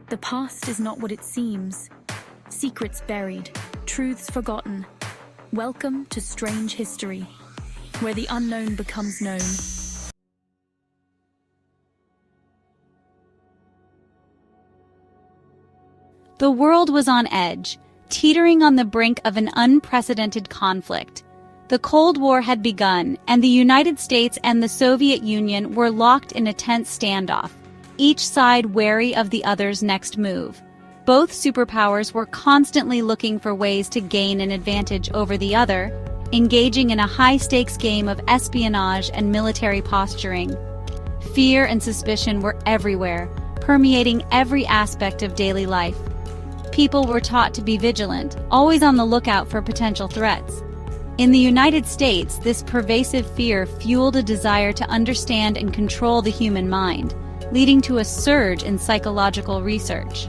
The past is not what it seems. Secrets buried, truths forgotten. Welcome to Strange History, where the unknown becomes known. The world was on edge, teetering on the brink of an unprecedented conflict. The Cold War had begun, and the United States and the Soviet Union were locked in a tense standoff, each side wary of the other's next move. Both superpowers were constantly looking for ways to gain an advantage over the other, engaging in a high-stakes game of espionage and military posturing. Fear and suspicion were everywhere, permeating every aspect of daily life. People were taught to be vigilant, always on the lookout for potential threats. In the United States, this pervasive fear fueled a desire to understand and control the human mind, leading to a surge in psychological research.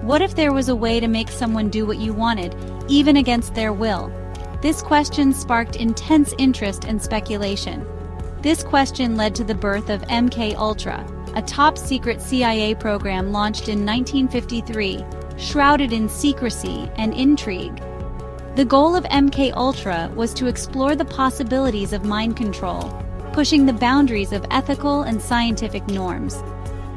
What if there was a way to make someone do what you wanted, even against their will? This question sparked intense interest and speculation. This question led to the birth of MK-Ultra, a top-secret CIA program launched in 1953, shrouded in secrecy and intrigue. The goal of MK-Ultra was to explore the possibilities of mind control, pushing the boundaries of ethical and scientific norms.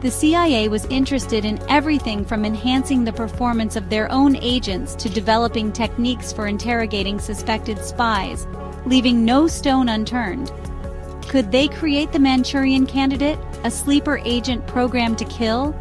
The CIA was interested in everything from enhancing the performance of their own agents to developing techniques for interrogating suspected spies, leaving no stone unturned. Could they create the Manchurian Candidate, a sleeper agent programmed to kill?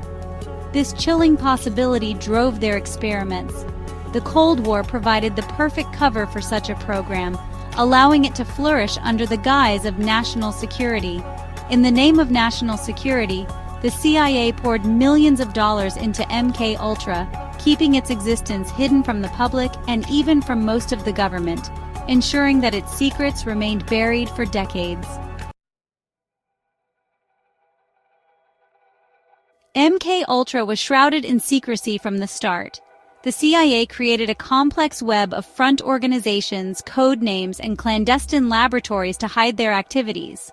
This chilling possibility drove their experiments. The Cold War provided the perfect cover for such a program, allowing it to flourish under the guise of national security. In the name of national security, the CIA poured millions of dollars into MK-Ultra, keeping its existence hidden from the public and even from most of the government, ensuring that its secrets remained buried for decades. MK-Ultra was shrouded in secrecy from the start. The CIA created a complex web of front organizations, code names, and clandestine laboratories to hide their activities.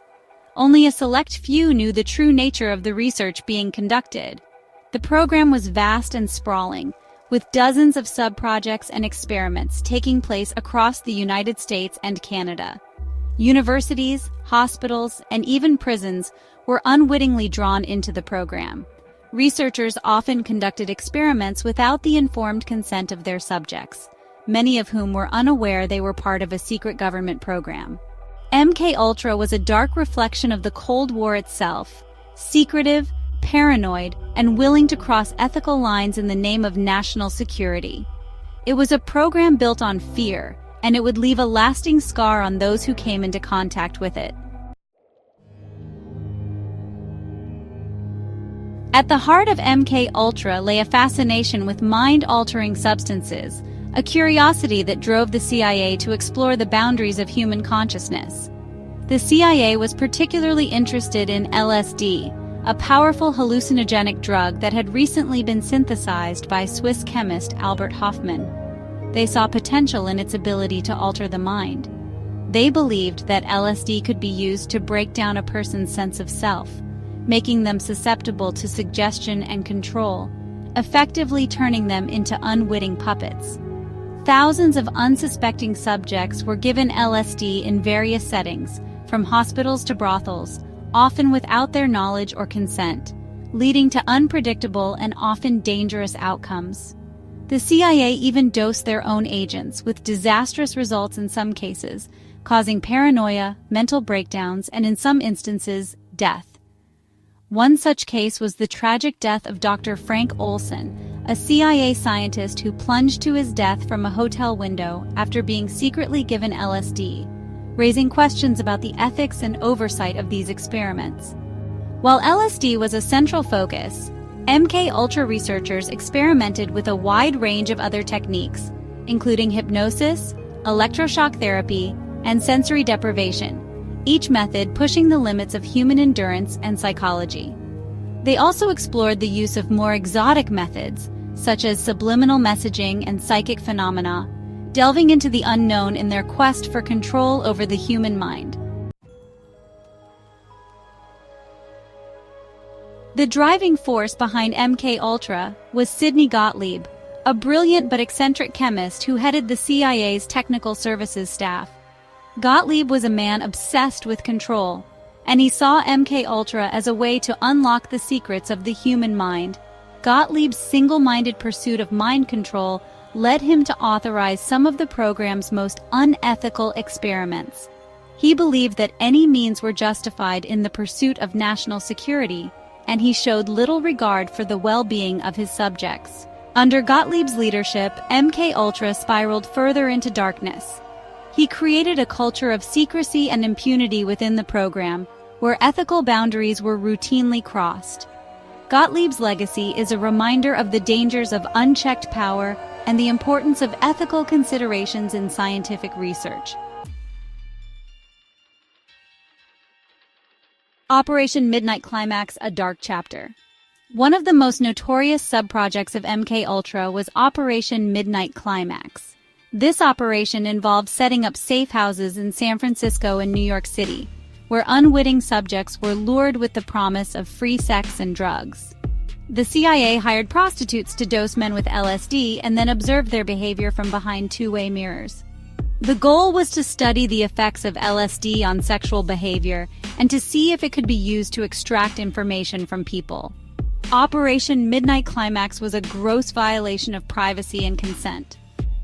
Only a select few knew the true nature of the research being conducted. The program was vast and sprawling, with dozens of sub-projects and experiments taking place across the United States and Canada. Universities, hospitals, and even prisons were unwittingly drawn into the program. Researchers often conducted experiments without the informed consent of their subjects, many of whom were unaware they were part of a secret government program. MK-Ultra was a dark reflection of the Cold War itself, secretive, paranoid, and willing to cross ethical lines in the name of national security. It was a program built on fear, and it would leave a lasting scar on those who came into contact with it. At the heart of MK-Ultra lay a fascination with mind-altering substances, a curiosity that drove the CIA to explore the boundaries of human consciousness. The CIA was particularly interested in LSD, a powerful hallucinogenic drug that had recently been synthesized by Swiss chemist Albert Hofmann. They saw potential in its ability to alter the mind. They believed that LSD could be used to break down a person's sense of self, making them susceptible to suggestion and control, effectively turning them into unwitting puppets. Thousands of unsuspecting subjects were given LSD in various settings, from hospitals to brothels, often without their knowledge or consent, leading to unpredictable and often dangerous outcomes. The CIA even dosed their own agents, with disastrous results in some cases, causing paranoia, mental breakdowns, and in some instances, death. One such case was the tragic death of Dr. Frank Olson, a CIA scientist who plunged to his death from a hotel window after being secretly given LSD, raising questions about the ethics and oversight of these experiments. While LSD was a central focus, MK-Ultra researchers experimented with a wide range of other techniques, including hypnosis, electroshock therapy, and sensory deprivation, each method pushing the limits of human endurance and psychology. They also explored the use of more exotic methods, such as subliminal messaging and psychic phenomena, delving into the unknown in their quest for control over the human mind. The driving force behind MK Ultra was Sidney Gottlieb, a brilliant but eccentric chemist who headed the CIA's technical services staff. Gottlieb was a man obsessed with control, and he saw MK Ultra as a way to unlock the secrets of the human mind. Gottlieb's single-minded pursuit of mind control led him to authorize some of the program's most unethical experiments. He believed that any means were justified in the pursuit of national security, and he showed little regard for the well-being of his subjects. Under Gottlieb's leadership, MK Ultra spiraled further into darkness. He created a culture of secrecy and impunity within the program, where ethical boundaries were routinely crossed. Gottlieb's legacy is a reminder of the dangers of unchecked power and the importance of ethical considerations in scientific research. Operation Midnight Climax: A Dark Chapter. One of the most notorious sub-projects of MK Ultra was Operation Midnight Climax. This operation involved setting up safe houses in San Francisco and New York City, where unwitting subjects were lured with the promise of free sex and drugs. The CIA hired prostitutes to dose men with LSD and then observed their behavior from behind two-way mirrors. The goal was to study the effects of LSD on sexual behavior and to see if it could be used to extract information from people. Operation Midnight Climax was a gross violation of privacy and consent.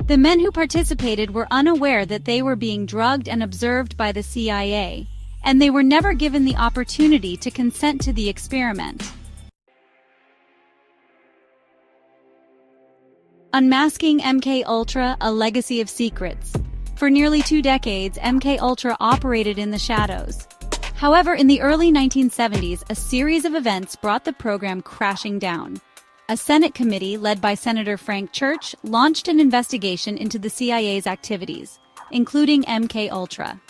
The men who participated were unaware that they were being drugged and observed by the CIA, and they were never given the opportunity to consent to the experiment. Unmasking MK Ultra: A Legacy of Secrets. For nearly 2 decades, MK Ultra operated in the shadows. However, in the early 1970s, a series of events brought the program crashing down. A Senate committee led by Senator Frank Church launched an investigation into the CIA's activities, including MK Ultra.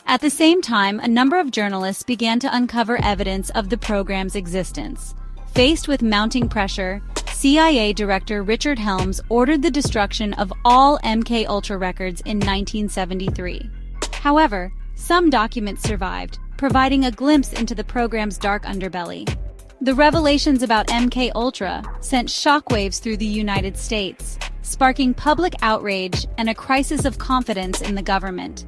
At the same time, a number of journalists began to uncover evidence of the program's existence. Faced with mounting pressure, CIA Director Richard Helms ordered the destruction of all MK Ultra records in 1973. However, some documents survived, providing a glimpse into the program's dark underbelly. The revelations about MK Ultra sent shockwaves through the United States, sparking public outrage and a crisis of confidence in the government.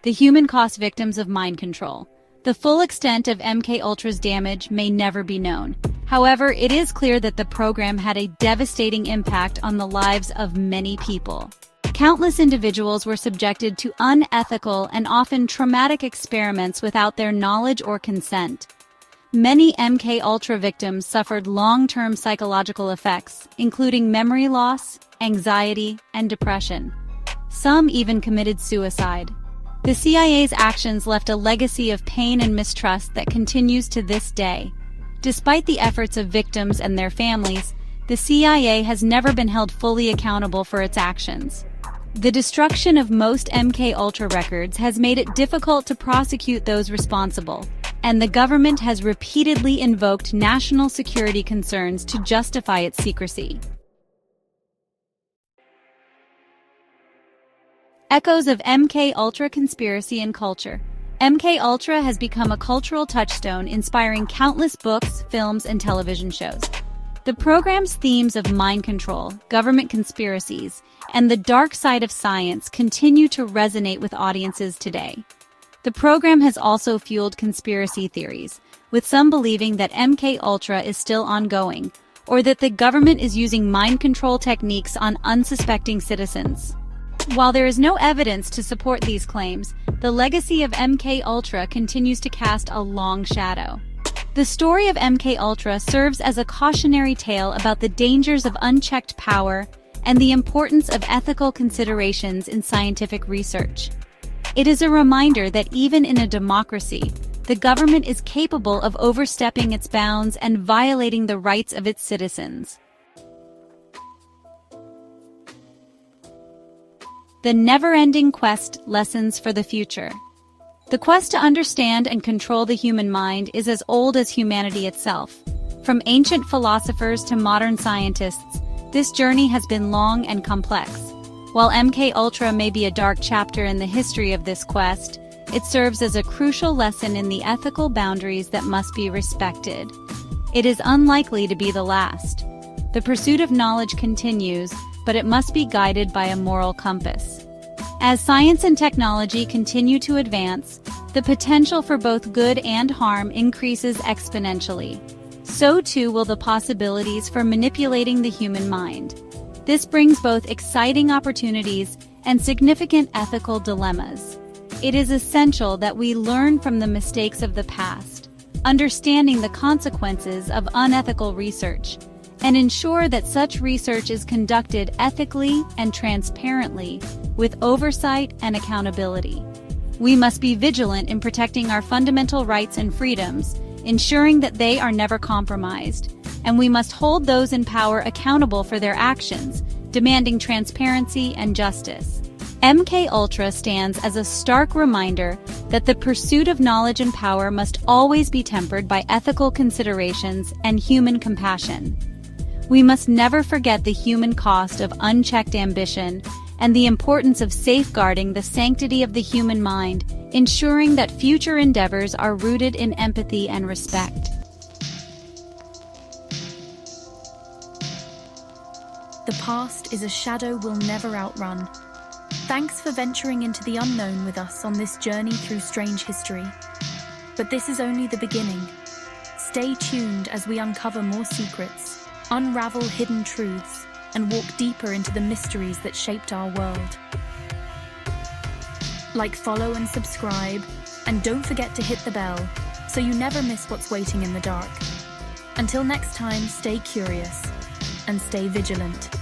The human cost: victims of mind control. The full extent of MK Ultra's damage may never be known. However, it is clear that the program had a devastating impact on the lives of many people. Countless individuals were subjected to unethical and often traumatic experiments without their knowledge or consent. Many MK Ultra victims suffered long-term psychological effects, including memory loss, anxiety, and depression. Some even committed suicide. The CIA's actions left a legacy of pain and mistrust that continues to this day. Despite the efforts of victims and their families, the CIA has never been held fully accountable for its actions. The destruction of most MK Ultra records has made it difficult to prosecute those responsible, and the government has repeatedly invoked national security concerns to justify its secrecy. Echoes of MK Ultra conspiracy and culture. MK Ultra has become a cultural touchstone, inspiring countless books, films, and television shows. The program's themes of mind control, government conspiracies, and the dark side of science continue to resonate with audiences today. The program has also fueled conspiracy theories, with some believing that MK Ultra is still ongoing, or that the government is using mind control techniques on unsuspecting citizens. While there is no evidence to support these claims, the legacy of MK Ultra continues to cast a long shadow. The story of MK Ultra serves as a cautionary tale about the dangers of unchecked power and the importance of ethical considerations in scientific research. It is a reminder that even in a democracy, the government is capable of overstepping its bounds and violating the rights of its citizens. The never-ending quest: lessons for the future. The quest to understand and control the human mind is as old as humanity itself. From ancient philosophers to modern scientists, this journey has been long and complex. While MK Ultra may be a dark chapter in the history of this quest, it serves as a crucial lesson in the ethical boundaries that must be respected. It is unlikely to be the last. The pursuit of knowledge continues, but it must be guided by a moral compass. As science and technology continue to advance, the potential for both good and harm increases exponentially. So too will the possibilities for manipulating the human mind. This brings both exciting opportunities and significant ethical dilemmas. It is essential that we learn from the mistakes of the past, understanding the consequences of unethical research, and ensure that such research is conducted ethically and transparently, with oversight and accountability. We must be vigilant in protecting our fundamental rights and freedoms, ensuring that they are never compromised, and we must hold those in power accountable for their actions, demanding transparency and justice. MKUltra stands as a stark reminder that the pursuit of knowledge and power must always be tempered by ethical considerations and human compassion. We must never forget the human cost of unchecked ambition and the importance of safeguarding the sanctity of the human mind, ensuring that future endeavors are rooted in empathy and respect. The past is a shadow we'll never outrun. Thanks for venturing into the unknown with us on this journey through strange history. But this is only the beginning. Stay tuned as we uncover more secrets, unravel hidden truths, and walk deeper into the mysteries that shaped our world. Like, follow, and subscribe, and don't forget to hit the bell so you never miss what's waiting in the dark. Until next time, stay curious and stay vigilant.